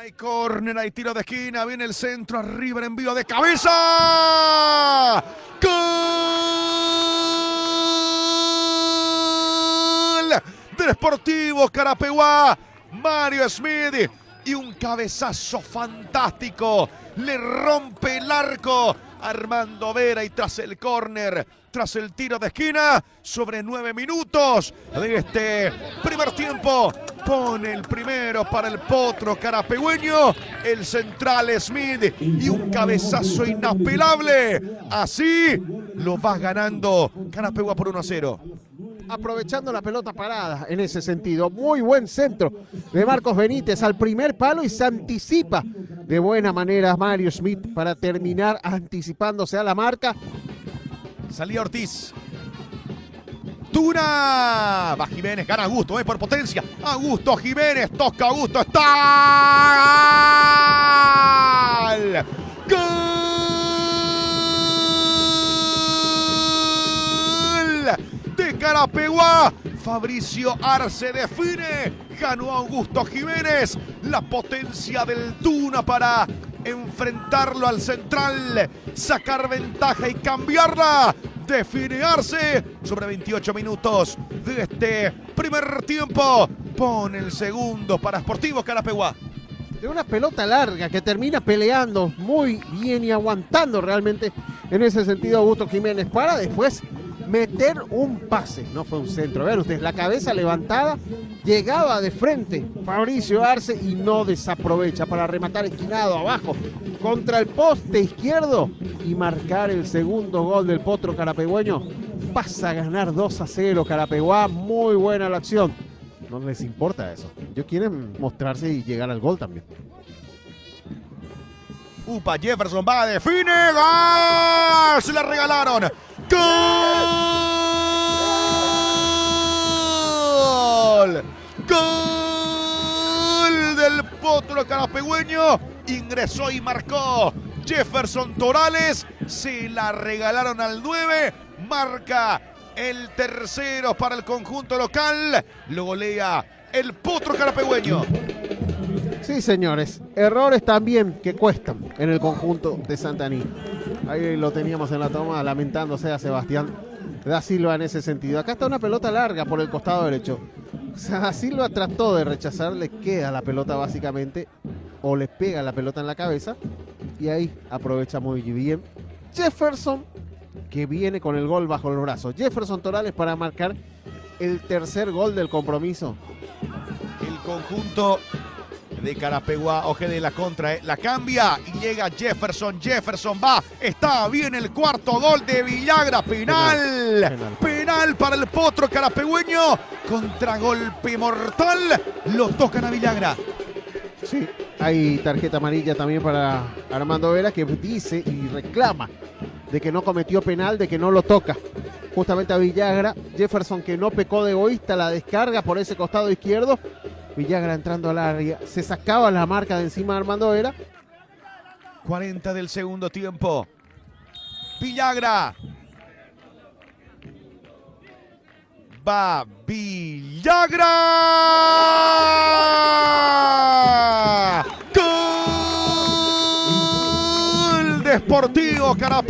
Hay córner, hay tiro de esquina, viene el centro, arriba el envío de cabeza. ¡Gol! Del Sportivo Carapeguá, Mario Smith, y un cabezazo fantástico. Le rompe el arco Armando Vera, y tras el córner, tras el tiro de esquina, sobre 9 minutos de este primer tiempo, pone el primero para el potro carapegüeño, el central Smith, y un cabezazo inapelable. Así lo va ganando Carapeguá por 1-0. Aprovechando la pelota parada en ese sentido. Muy buen centro de Marcos Benítez al primer palo y se anticipa de buena manera Mario Smith para terminar anticipándose a la marca. Salía Ortiz. Tuna. Va Jiménez, gana Augusto, por potencia. Augusto Jiménez, toca Augusto, está. ¡Gol! De Carapeguá, Fabricio Arce define, ganó Augusto Jiménez, la potencia del Tuna para enfrentarlo al central, sacar ventaja y cambiarla. Define Arce sobre 28 minutos de este primer tiempo, pone el segundo para Sportivo Carapeguá. De una pelota larga que termina peleando muy bien y aguantando realmente en ese sentido Augusto Jiménez para después meter un pase, no fue un centro, vean ustedes, la cabeza levantada, llegaba de frente Fabricio Arce y no desaprovecha para rematar esquinado abajo contra el poste izquierdo y marcar el segundo gol del potro carapegüeño. Pasa a ganar 2-0 Carapeguá, muy buena la acción. No les importa eso, ellos quieren mostrarse y llegar al gol también. Upa, Jefferson va, define, ¡gol! Se la regalaron. ¡Gol! ¡Gol del potro carapegüeño! Ingresó y marcó Jefferson Torales. Se la regalaron al 9. Marca el tercero para el conjunto local. Lo golea el potro carapegüeño. Sí, señores, errores también que cuestan en el conjunto de Santaní. Ahí lo teníamos en la toma, lamentándose a Sebastián da Silva en ese sentido. Acá está una pelota larga por el costado derecho. Da Silva trató de rechazar, le queda la pelota básicamente, o le pega la pelota en la cabeza, y ahí aprovecha muy bien Jefferson, que viene con el gol bajo el brazo. Jefferson Torales para marcar el tercer gol del compromiso. El conjunto de Carapeguá, oje de la contra, la cambia y llega Jefferson. Jefferson va, está bien el cuarto gol de Villagra. Penal para el potro carapegüeño. Contragolpe mortal, lo tocan a Villagra. Sí, hay tarjeta amarilla también para Armando Vera, que dice y reclama de que no cometió penal, de que no lo toca justamente a Villagra. Jefferson, que no pecó de egoísta, la descarga por ese costado izquierdo. Villagra entrando al área, se sacaba la marca de encima de Armando Vera. 40 del segundo tiempo. Villagra. Va Villagra. Gol de Sportivo Carapeguá.